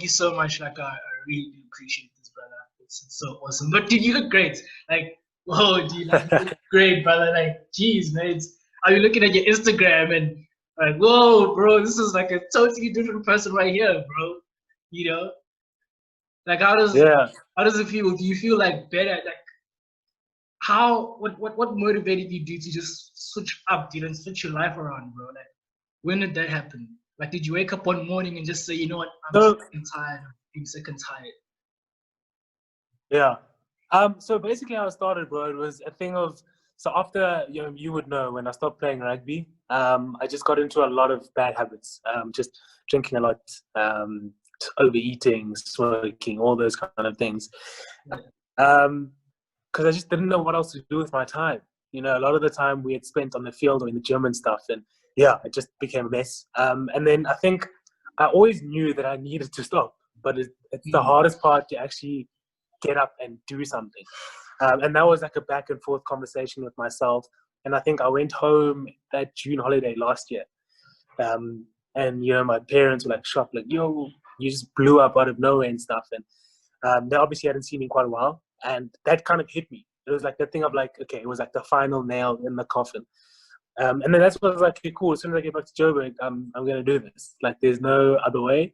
you so much. Like, I really do appreciate this, brother. It's so awesome. But dude, you look great. Like, whoa, dude, like you look great, brother. Like, geez, man. Are you looking at your Instagram and like, whoa, bro, this is like a totally different person right here, bro. You know, like Yeah. how does it feel? Do you feel like better? Like, how what motivated you, dude, to just switch up, dude, and switch your life around, bro? Like, when did that happen? Like, did you wake up one morning and just say, you know what, I'm sick So and tired of being sick and tired? yeah. So basically how it started, bro, it was a thing of, so after, you would know, when I stopped playing rugby, I just got into a lot of bad habits. Just drinking a lot, overeating, smoking, all those kind of things. Yeah. Because I just didn't know what else to do with my time. A lot of the time we had spent on the field or in the gym and stuff, and yeah, it just became a mess. And then I think I always knew that I needed to stop, but it's the Mm. hardest part to actually get up and do something. And that was like a back and forth conversation with myself. And I think I went home that June holiday last year. And, my parents were like shocked, like, yo, you just blew up out of nowhere and stuff. And they obviously hadn't seen me in quite a while. And that kind of hit me. It was like that thing of like, okay, it was like the final nail in the coffin. And then that's what I was like, okay, cool. As soon as I get back to Joburg, I'm going to do this. Like, there's no other way.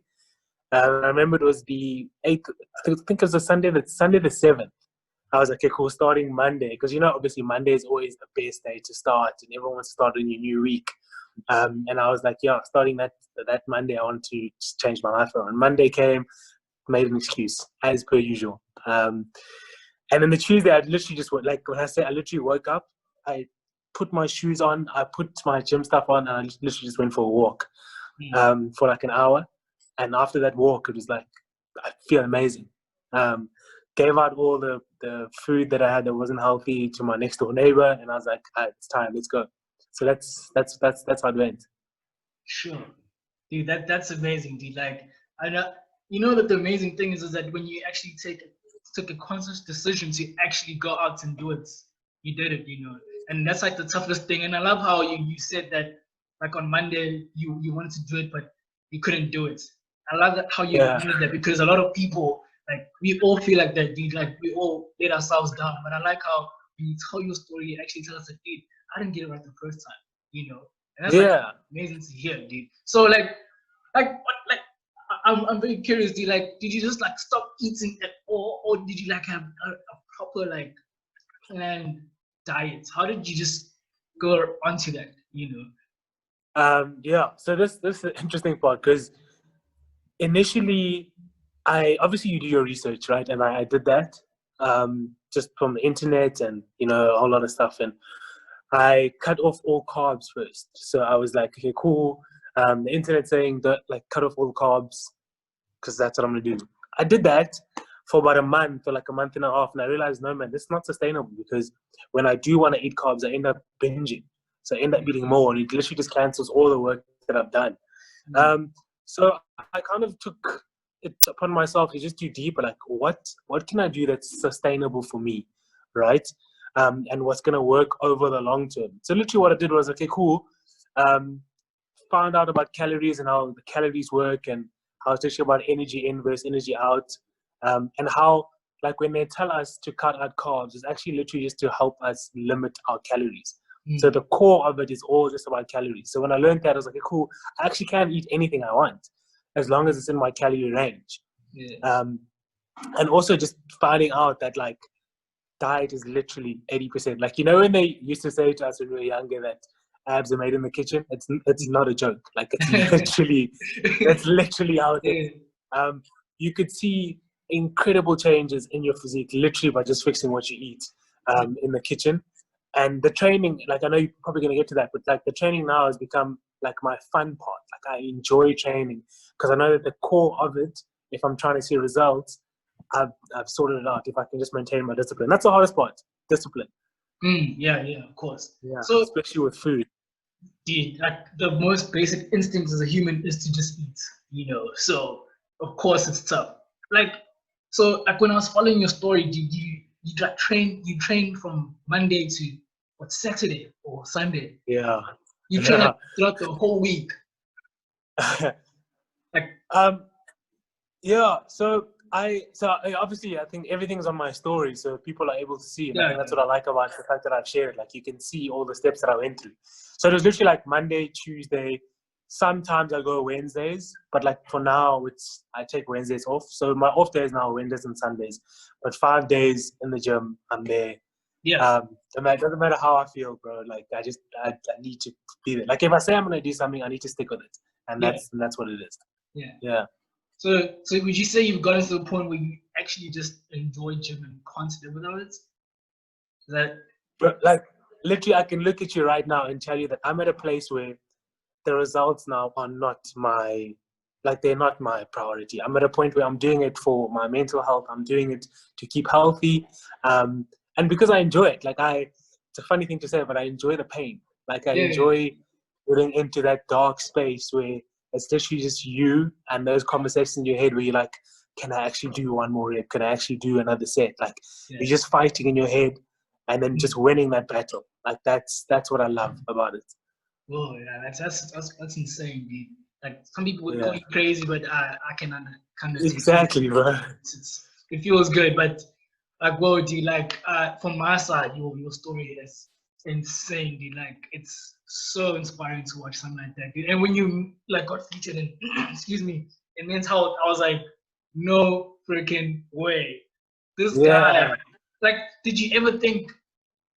I remember it was the 8th, I think it was Sunday the 7th. I was like, okay, cool, starting Monday. Because, obviously Monday is always the best day to start and everyone wants to start in your new week. And I was like, yeah, starting that Monday, I want to just change my life around. Monday came, made an excuse, as per usual. And then the Tuesday, I literally just, like when I say I literally woke up, I put my shoes on, I put my gym stuff on, and I literally just went for a walk for like an hour. And after that walk, it was like, I feel amazing. Gave out all the food that I had that wasn't healthy to my next door neighbor, and I was like, it's time, let's go. So that's how it went. Sure, dude. That's amazing, dude. Like, I know, you know that the amazing thing is that when you actually took a conscious decision to actually go out and do it, you did it, and that's like the toughest thing. And I love how you said that, like on Monday you wanted to do it, but you couldn't do it. I love that how you Yeah, admitted that, because a lot of people, like, we all feel like that, dude. Like, we all let ourselves down. But I like how when you tell your story, you actually tell us that, dude, I didn't get it right the first time, and that's like yeah. amazing to hear, dude. So what, like, I'm very curious, dude. Like, did you just like stop eating at all, or did you like have a proper like planned diet? How did you just go onto that? Yeah. So this is the interesting part, because initially, I obviously you do your research, right? And I did that just from the internet and a whole lot of stuff. And I cut off all carbs first. So I was like, okay, cool. The internet saying that, like, cut off all carbs because that's what I'm gonna do. I did that for about a month, or like a month and a half, and I realized, no, man, this is not sustainable, because when I do want to eat carbs, I end up binging. So I end up eating more, and it literally just cancels all the work that I've done. So I kind of took it upon myself to just do deeper, like what can I do that's sustainable for me, right? And what's going to work over the long term. So literally what I did was, okay, cool. Found out about calories and how the calories work, and how it's actually about energy in versus energy out. And how, like, when they tell us to cut out carbs, it's actually literally just to help us limit our calories. So the core of it is all just about calories. So when I learned that, I was like, okay, cool, I actually can eat anything I want as long as it's in my calorie range. Yeah. And also just finding out that, like, diet is literally 80%. Like, when they used to say to us when we were younger that abs are made in the kitchen, it's not a joke. Like, that's literally how it is. Yeah. You could see incredible changes in your physique literally by just fixing what you eat in the kitchen. And the training, like, I know you're probably going to get to that, but like the training now has become like my fun part. Like, I enjoy training because I know that the core of it, if I'm trying to see results, I've sorted it out. If I can just maintain my discipline, that's the hardest part. Discipline. Yeah, of course. Yeah, So, especially with food. dude, like, the most basic instinct as a human is to just eat. So of course it's tough. Like, so like when I was following your story, did you like train from Monday to what, Saturday or Sunday? Yeah. You train, Yeah. like, throughout the whole week. Like, um, Yeah, obviously I think everything's on my story, so people are able to see, and I Yeah, think that's what I like about the fact that I've shared. Like you can see all the steps that I went through. So it was literally like Monday, Tuesday. Sometimes I go Wednesdays, but like for now, I take Wednesdays off. So my off days now are Wednesdays and Sundays, but 5 days in the gym, I'm there. yeah, And it doesn't matter how I feel, bro. Like I need to be there. Like if I say I'm gonna do something, I need to stick with it, and yeah, that's what it is. yeah. Yeah. So would you say you've gotten to the point where you actually just enjoy gym and can't live without it? Is that But like literally, I can look at you right now and tell you that I'm at a place where the results now are not they're not my priority. I'm at a point where I'm doing it for my mental health. I'm doing it to keep healthy, and because I enjoy it. It's a funny thing to say, but I enjoy the pain. Like I yeah, enjoy getting into that dark space where it's literally just you and those conversations in your head where you're like, can I actually do one more rep? Can I actually do another set? Like yeah. you're just fighting in your head and then Mm. just winning that battle. Like that's what I love about it. Whoa, yeah, that's insane, dude. Like some people would call Yeah, you crazy, but I can kind of take it. exactly, bro. It feels good, but like, whoa, dude, like from my side, your story is insane, dude. Like it's so inspiring to watch something like that, dude. And when you like got featured in, excuse me, in Men's Health, I was like, no freaking way. This guy, Yeah, like, did you ever think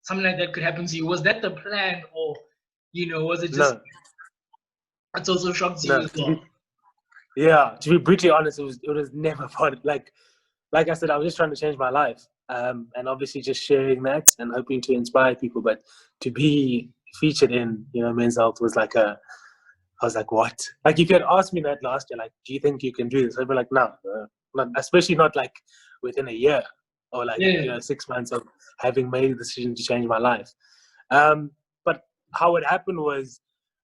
something like that could happen to you? Was that the plan, or was it just no, it's also shocked to you no. as well? To be brutally honest, it was never part of, like I said, I was just trying to change my life, and obviously just sharing that and hoping to inspire people. But to be featured in Men's Health was I was like, what? Like if you had asked me that last year, like, do you think you can do this? I'd be like, no, not, especially not like within a year or like Yeah, 6 months of having made a decision to change my life. But how it happened was,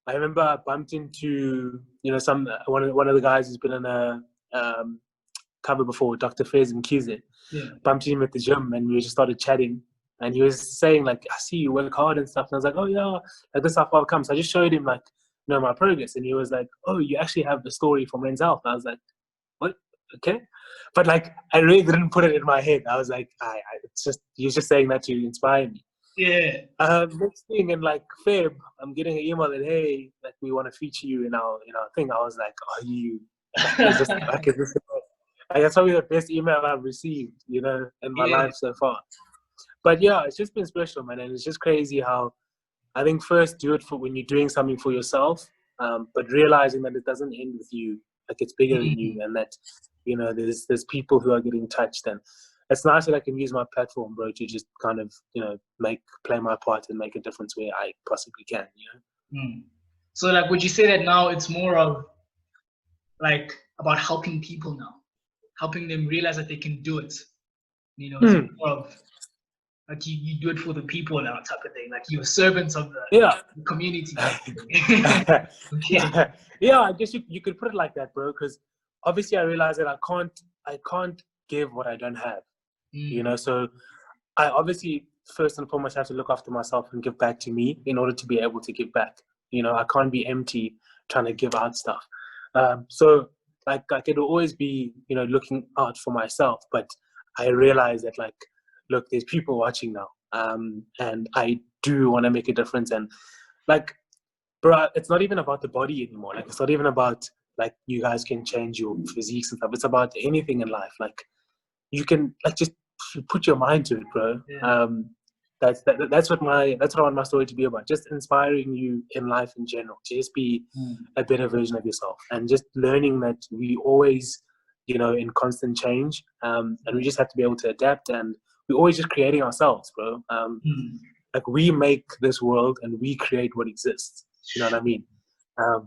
I remember I bumped into one of the guys who's been in a cover before, Dr. Fez and Kize. yeah, Bumped into him at the gym, and we just started chatting. And he was saying like, "I see you work hard and stuff." And I was like, "Oh yeah, like this is how far I've come." So I just showed him like, my progress, and he was like, "Oh, you actually have the story from Men's Health." And I was like, "What? Okay." But like, I really didn't put it in my head. I was like, it's just you're just saying that to inspire me. yeah, Next thing in like Feb, I'm getting an email that, hey, like we want to feature you in our thing. I was like, are you? Like, is this like is this? Like, that's probably the best email I've received, in my yeah. life so far. But yeah, it's just been special, man, and it's just crazy how I think first do it for when you're doing something for yourself, but realizing that it doesn't end with you, like it's bigger than you, Mm. and that there's people who are getting touched, and it's nice that I can use my platform, bro, to just kind of play my part and make a difference where I possibly can. Mm. So, like, would you say that now it's more of like about helping people now, helping them realize that they can do it? It's Hmm. more of like you do it for the people now type of thing. Like you're servants of Yeah. the community type of thing. Okay. yeah, yeah. I guess you could put it like that, bro. Because obviously, I realize that I can't give what I don't have. Mm. So I obviously first and foremost have to look after myself and give back to me in order to be able to give back. I can't be empty trying to give out stuff. So like it'll always be looking out for myself, but I realize that look, there's people watching now, and I do want to make a difference. And like, bro, it's not even about the body anymore. Like it's not even about like you guys can change your physiques and stuff. It's about anything in life. Like you can like just put your mind to it, bro. Yeah. That's what I want my story to be about. Just inspiring you in life in general. To just be Mm. a better version of yourself, and just learning that we always, in constant change, and we just have to be able to adapt. And we're always just creating ourselves, bro. Mm. Like we make this world, and we create what exists. You know what I mean?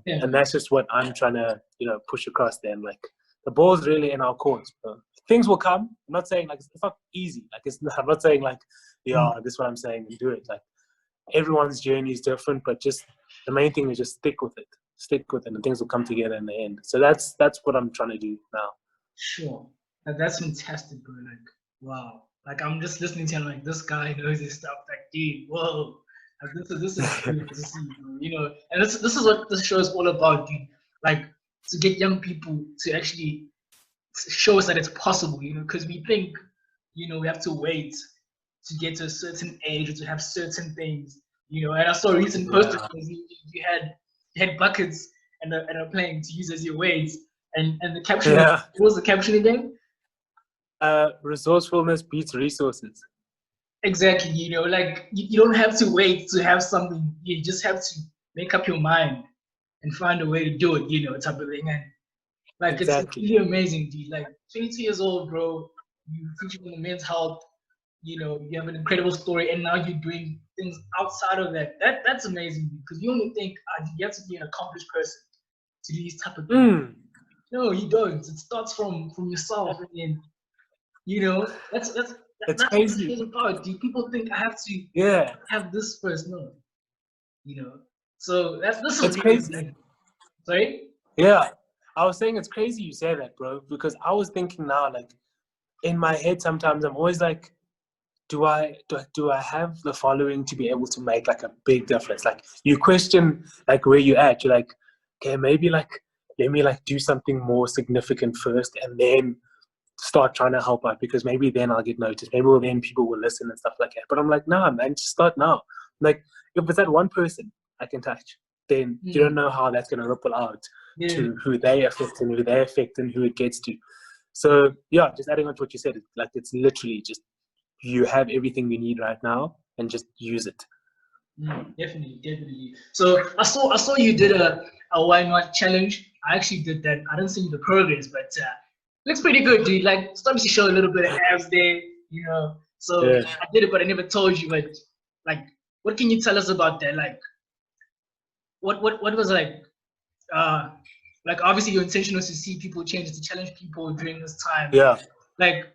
Yeah. And that's just what I'm trying to, push across there. And like the ball's really in our court. Bro. Things will come. I'm not saying like it's not easy. Like I'm not saying like, yeah, Mm. this is what I'm saying and do it. Like everyone's journey is different, but just the main thing is just stick with it. Stick with it, and things will come together in the end. So that's what I'm trying to do now. Sure. That's fantastic, bro. Like, wow. Like I'm just listening to him like this guy knows his stuff. Like, dude, whoa. Like this is beautiful to see, bro. And this is what this show is all about, dude. Like to get young people to actually shows that it's possible, you know, because we think, you know, we have to wait to get to a certain age or to have certain things, you know. And I saw a recent post Yeah. you had buckets and a plane to use as your weights, and the caption was, Yeah. what was the caption again? Resourcefulness beats resources. Exactly, you know, like you don't have to wait to have something. You just have to make up your mind and find a way to do it, you know, type of thing. And like it's Exactly. really amazing, dude. Like 22 years old, bro. You featured in the men's health. You know, you have an incredible story, and now you're doing things outside of that. That's amazing because you only think you have to be an accomplished person to do these type of things. Mm. No, you don't. It starts from yourself, and then you know It's that's what this crazy. is about. Do people think I have to Yeah. have this first? No, you know. So this is It's really crazy. amazing. Sorry. Yeah. I was saying it's crazy you say that, bro, because I was thinking now, like, in my head sometimes I'm always like, do I have the following to be able to make like a big difference? Like you question like where you at. You're like, okay, maybe like let me like do something more significant first and then start trying to help out because maybe then I'll get noticed. Maybe then people will listen and stuff like that. But I'm like, nah, man, just start now. Like if it's that one person I can touch, then you don't Mm, know how that's gonna ripple out yeah. to who they affect and who they affect and who it gets to. So yeah, just adding on to what you said, like it's literally just you have everything you need right now and just use it. Definitely, definitely. So I saw you did a why not challenge. I actually did that. I didn't see the progress, but looks pretty good, dude. Like starting to show a little bit of abs there, you know. So Yeah. I did it, but I never told you. But like, what can you tell us about that? Like, what was uh like obviously your intention was to see people change, to challenge people during this time. Yeah. Like,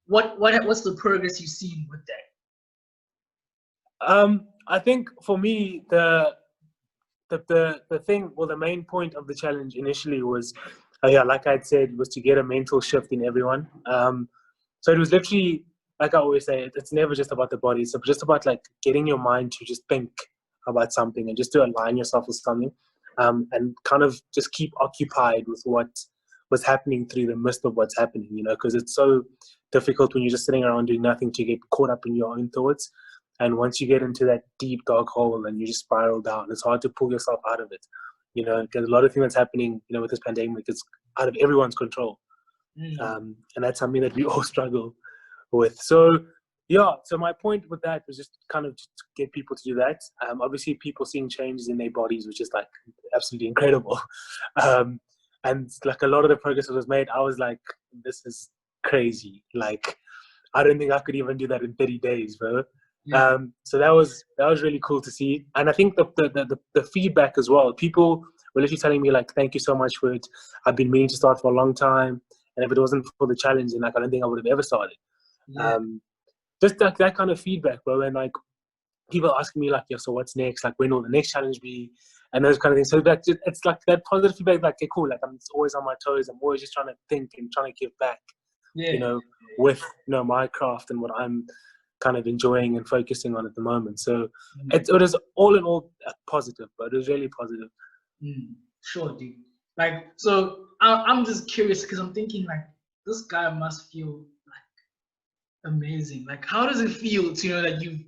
what's the progress you've seen with that? I think for me the thing, well, the main point of the challenge initially was, yeah, like I'd said, was to get a mental shift in everyone. So it was literally, like I always say, it's never just about the body. It's just about like getting your mind to just think about something and just to align yourself with something, and kind of just keep occupied with what was happening through the midst of what's happening. You know, because it's so difficult when you're just sitting around doing nothing to get caught up in your own thoughts. And once you get into that deep dark hole and you just spiral down, it's hard to pull yourself out of it. You know, because a lot of things that's happening, you know, with this pandemic is out of everyone's control, Mm, and that's something that we all struggle with. So, yeah. So my point with that was just kind of just to get people to do that. Obviously, people seeing changes in their bodies, which is like absolutely incredible. Um, and like a lot of the progress that was made, I was like, this is crazy. Like, I don't think I could even do that in 30 days, bro. yeah. So that was really cool to see, and I think the feedback as well. People were literally telling me like, "Thank you so much for it. I've been meaning to start for a long time, and if it wasn't for the challenge, then like I don't think I would have ever started." Yeah. Um, just that kind of feedback, bro, and like people asking me like, "Yeah, so what's next? Like, when will the next challenge be?" And those kind of things. So that it's like that positive feedback. Like, okay, cool. Like I'm always on my toes. I'm always just trying to think and trying to give back, you Yeah. know, with my craft and what I'm kind of enjoying and focusing on at the moment. So Mm, it was all in all positive, but it was really positive. sure, dude. Like, so I'm just curious because I'm thinking like this guy must feel like amazing. Like, how does it feel to know that you've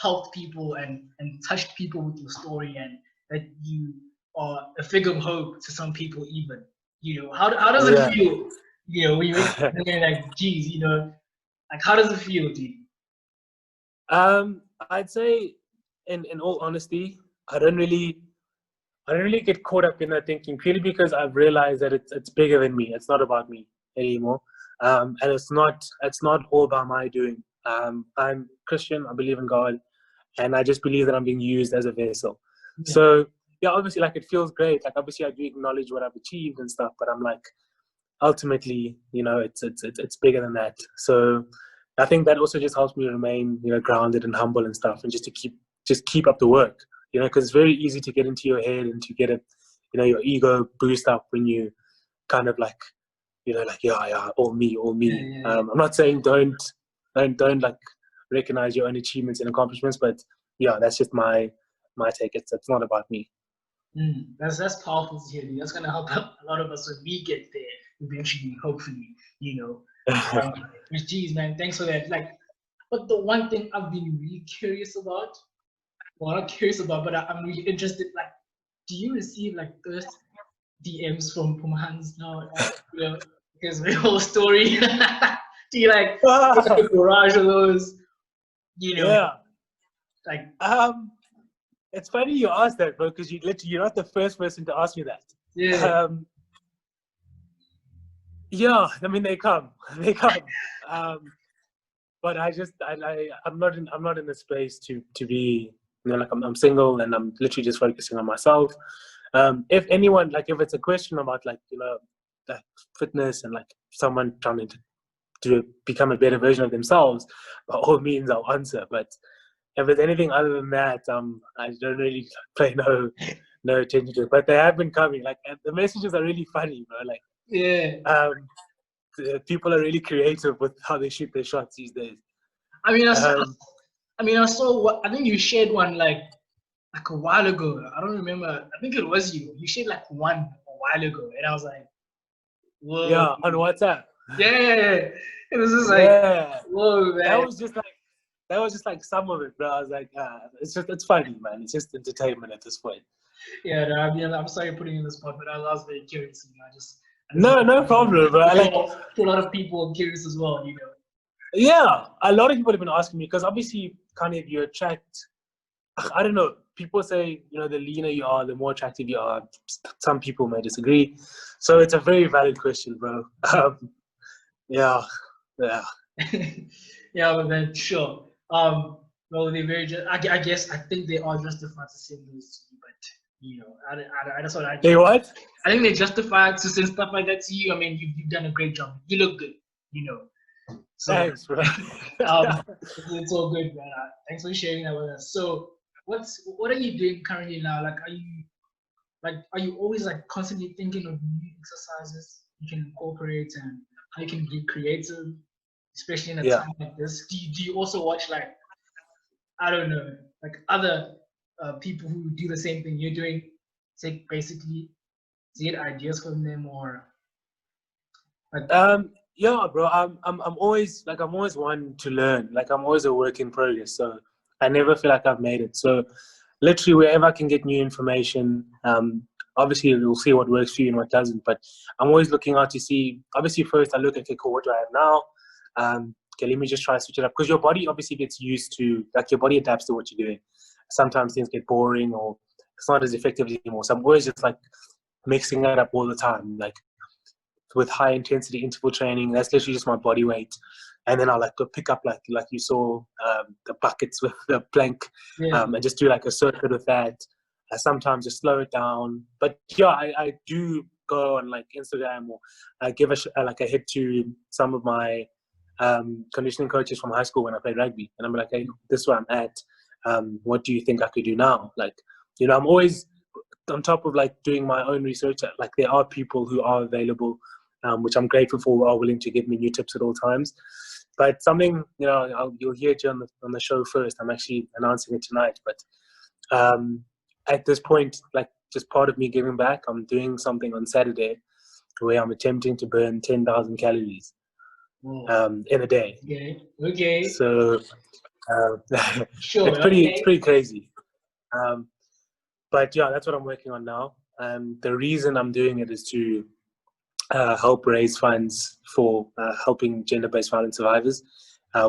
helped people and touched people with your story and that you are a figure of hope to some people even? You know, how does it Yeah. feel? You know, when you wake up and you're like, geez, you know, like how does it feel, dude? I'd say, in all honesty, I don't really I don't really get caught up in that thinking purely because I've realized that it's bigger than me. It's not about me anymore, and it's not all about my doing. I'm Christian. I believe in God, and I just believe that I'm being used as a vessel. Yeah. So yeah, obviously, like it feels great. Like obviously, I do acknowledge what I've achieved and stuff, but I'm like, ultimately, it's bigger than that. So I think that also just helps me remain, grounded and humble and stuff, and just keep up the work. Because it's very easy to get into your head and to get your ego boost up when you kind of like, like yeah, all me, all Yeah, me. yeah, yeah. I'm not saying don't like recognize your own achievements and accomplishments, but yeah, that's just my take. It's not about me. That's powerful to hear. Dude. That's gonna help a lot of us when we get there. eventually, hopefully, you know. Which, geez, man, thanks for that. Like, but the one thing I've been really curious about, well, not curious about, but I'm really interested. Like, do you receive like those DMs from Hans now? You know, his whole story. Do you like get a barrage of those? You know, Yeah. like It's funny you asked that, bro, because you're not the first person to ask me that. yeah. Yeah, I mean they come. But I'm not in a space to be, like I'm single and I'm literally just focusing on myself. If anyone, like if it's a question about like like fitness and like someone trying to become a better version of themselves, by all means I'll answer. But if it's anything other than that, I don't really pay no attention to it. But they have been coming. Like the messages are really funny, bro. Like Yeah. People are really creative with how they shoot their shots these days. I mean, I saw what I think you shared one like a while ago. I don't remember. I think it was you. You shared like one a while ago, and I was like, whoa. Yeah, on WhatsApp. Yeah. It was just like, whoa, man. That was just like some of it, bro. I was like, it's funny, man. It's just entertainment at this point. Yeah, no, I mean, I'm sorry putting you in the spot, but I was very curious. You know, I just no problem, bro. A lot of people are curious as well, you know. Yeah, a lot of people have been asking me because obviously, kind of you attract. I don't know. People say the leaner you are, the more attractive you are. Some people may disagree, so it's a very valid question, bro. Yeah. Yeah, but then sure. Well, they very just. I guess I think they are justified to send those to you, but that's what I. They what? I think they justified to send stuff like that to you. I mean, you've done a great job. You look good, So, thanks, bro. it's all good, man. Thanks for sharing that with us. So, what are you doing currently now? Like, are you always like constantly thinking of new exercises you can incorporate and how you can be creative, especially in a time like this? Do you also watch like, I don't know, like other people who do the same thing you're doing? Take basically get ideas from them or like. Yeah, bro. I'm always one to learn. Like I'm always a work in progress. So I never feel like I've made it. So literally wherever I can get new information, obviously we'll see what works for you and what doesn't. But I'm always looking out to see. Obviously, first I look at, okay, cool, what do I have now? Okay, let me just try to switch it up because your body obviously gets used to, like your body adapts to what you're doing. Sometimes things get boring or it's not as effective anymore. So I'm always just like mixing it up all the time, like with high intensity interval training. That's literally just my body weight, and then I'll like go pick up like you saw the buckets with the plank, and just do like a circuit with that. Sometimes just slow it down, but yeah, I do go on like Instagram or give a hit to some of my conditioning coaches from high school when I played rugby, and I'm like, hey, this is where I'm at. What do you think I could do now? Like, I'm always on top of like doing my own research. Like there are people who are available, which I'm grateful for, who are willing to give me new tips at all times. But something, you'll hear it on the show first. I'm actually announcing it tonight. But at this point, like just part of me giving back, I'm doing something on Saturday where I'm attempting to burn 10,000 calories in a day. Okay. So sure, it's pretty crazy. But yeah, that's what I'm working on now. The reason I'm doing it is to help raise funds for helping gender-based violence survivors.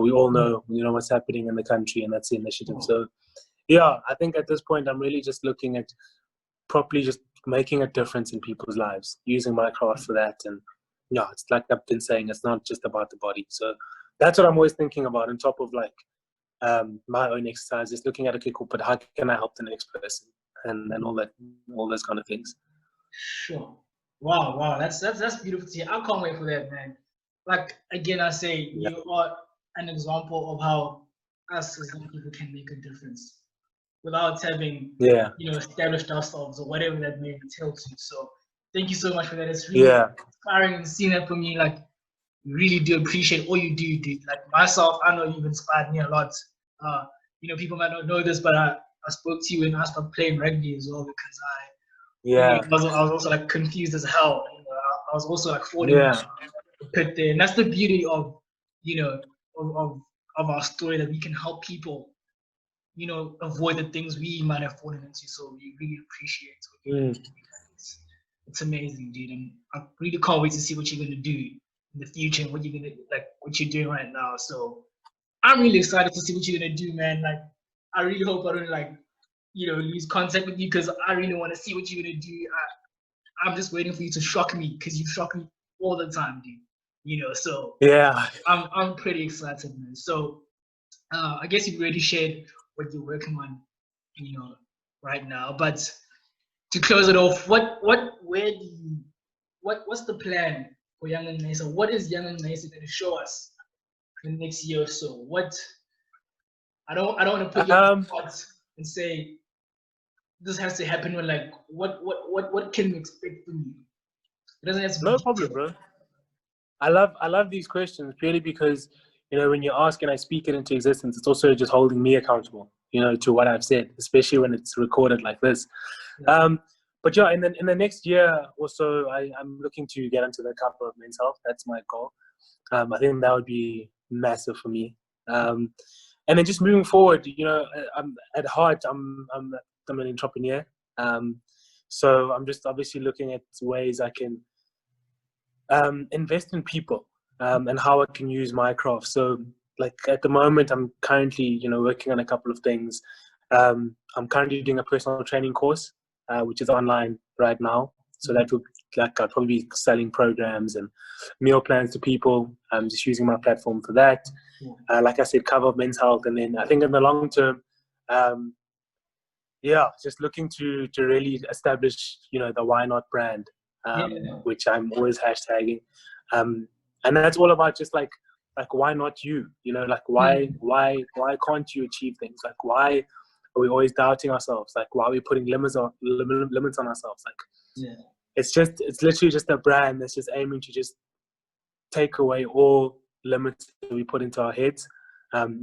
We all know, what's happening in the country, and that's the initiative. So, yeah, I think at this point, I'm really just looking at properly just making a difference in people's lives, using my craft for that. And yeah, it's like I've been saying, it's not just about the body. So that's what I'm always thinking about on top of like my own exercise, just looking at, okay, cool, but how can I help the next person? And all those kind of things. Sure. Wow. That's beautiful to see. I can't wait for that, man. Like again, I say you are an example of how us as young people can make a difference without having established ourselves or whatever that may entail to. So thank you so much for that. It's really inspiring and seeing that for me. Like really do appreciate all you do, dude. Like myself, I know you've inspired me a lot. People might not know this, but I spoke to you when I started playing rugby as well because I was also like confused as hell. I I was also like falling in the pit there. And that's the beauty of, of our story, that we can help people, avoid the things we might have fallen into. So we really appreciate what you're doing. It's amazing, dude. And I really can't wait to see what you're gonna do in the future and what you're doing right now. So I'm really excited to see what you're gonna do, man. Like, I really hope I don't lose contact with you, because I really want to see what you're gonna do. I'm just waiting for you to shock me, because you shock me all the time, dude. So yeah, I'm pretty excited, man. So I guess you've already shared what you're working on, right now. But to close it off, what's the plan for Yanga Ngcayisa? What is Yanga Ngcayisa going to show us in the next year or so? I don't want to put you on the spot and say this has to happen. When what can we expect from you? It doesn't have to be no problem, bro. I love these questions purely because, when you ask and I speak it into existence, it's also just holding me accountable, to what I've said, especially when it's recorded like this. Yeah. But yeah, in the next year or so, I'm looking to get into the cover of Men's Health. That's my goal. I think that would be massive for me. And then just moving forward, I'm at heart, I'm an entrepreneur. So I'm just obviously looking at ways I can invest in people, and how I can use my craft. So like at the moment, I'm currently, working on a couple of things. I'm currently doing a personal training course, which is online right now. So that will, I'll probably be selling programs and meal plans to people. I'm just using my platform for that. Like I said, cover of Men's Health. And then I think in the long term, just looking to really establish, the Why Not brand, which I'm always hashtagging. And that's all about just like why not you? Why can't you achieve things? Like, why are we always doubting ourselves? Like, why are we putting limits on ourselves? Like, it's literally just a brand that's just aiming to just take away all limits that we put into our heads,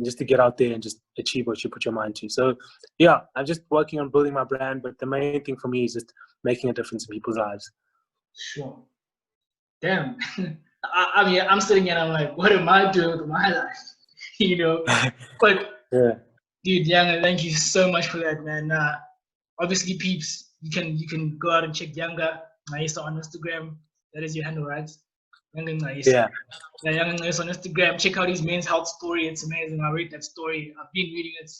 just to get out there and just achieve what you put your mind to. So yeah, I'm just working on building my brand, but the main thing for me is just making a difference in people's lives. Sure. Damn. I mean, I'm sitting here and I'm like, what am I doing with my life? But yeah. Dude, Yanga, thank you so much for that, man. Obviously, peeps, you can go out and check Yanga Ngcayisa on Instagram. That is your handle, right? Yanga Ngcayisa. Yeah, Yanga Ngcayisa on Instagram. Check out his Men's Health story. It's amazing. I read that story. I've been reading it.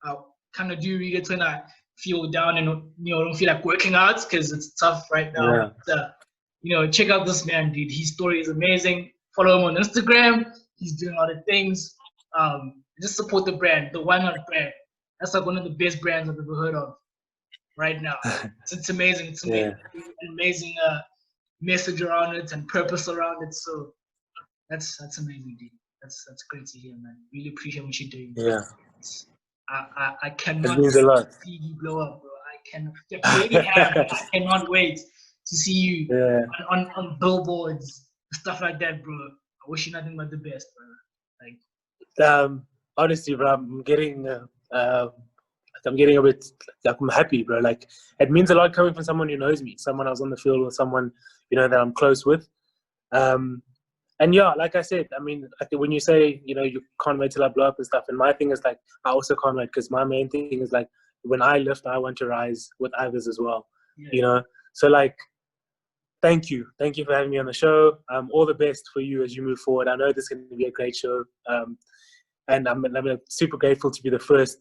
I kind of do read it when I feel down and don't feel like working out, because it's tough right now. Yeah. But, check out this man, dude. His story is amazing. Follow him on Instagram. He's doing other things. Just support the brand, the Why Not brand. That's like one of the best brands I've ever heard of right now. It's amazing. It's amazing. An amazing message around it and purpose around it. So that's amazing, dude. That's great to hear, man. Really appreciate what you're doing. Yeah. I cannot see you blow up, bro. I cannot wait to see you on billboards, stuff like that, bro. I wish you nothing but the best, bro. Honestly, bro, I'm getting a bit, I'm happy, bro. Like, it means a lot coming from someone who knows me, someone I was on the field with, someone, that I'm close with. And yeah, like I said, I mean, when you say, you can't wait till I blow up and stuff, and my thing is like, I also can't wait, because my main thing is like, when I lift, I want to rise with others as well, So like, thank you for having me on the show. All the best for you as you move forward. I know this is going to be a great show. And I'm super grateful to be the first,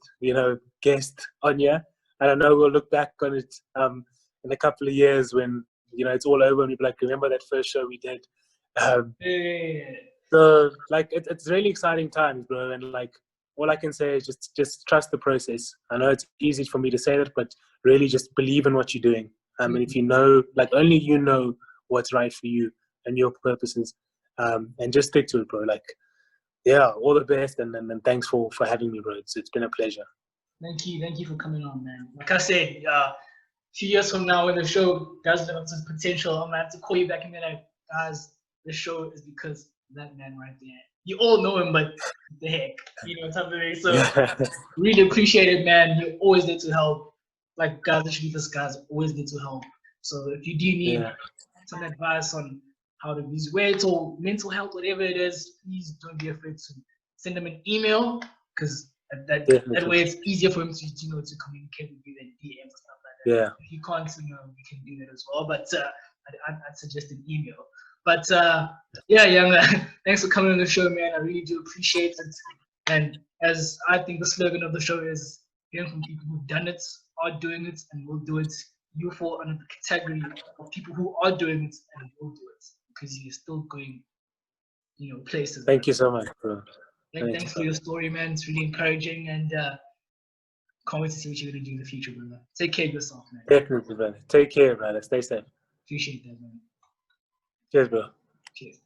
guest on here. And I know we'll look back on it in a couple of years when, it's all over, and we'll be like, remember that first show we did? So, like, it's really exciting times, bro. And, like, all I can say is just trust the process. I know it's easy for me to say that, but really just believe in what you're doing. And if you know, like, only you know what's right for you and your purposes, and just stick to it, bro. Like, yeah, all the best, and thanks for having me, bro. It's been a pleasure. Thank you for coming on, man. Like I said, a few years from now, when the show does live up to potential, I'm gonna have to call you back and be like, guys, the show is because of that man right there. You all know him, but the heck, type of thing. So really appreciate it, man. You're always there to help. Like, guys, literally, this guy's always there to help. So if you do need some advice on how to lose weight or mental health, whatever it is, please don't be afraid to send them an email, because that way it's easier for him to to communicate with you than DMs and stuff like that. Yeah. If you can't, we can do that as well. But I'd suggest an email. But yeah, Yanga, thanks for coming on the show, man. I really do appreciate it. And as I think the slogan of the show is, hearing from people who've done it, are doing it, and will do it. You fall under the category of people who are doing it and will do it, because you're still going, places. Thank you so much, bro. Thanks for your story, man. It's really encouraging, and can't wait to see what you're going to do in the future, brother. Take care of yourself, man. Definitely, brother. Take care, brother. Stay safe. Appreciate that, man. Cheers, bro. Cheers.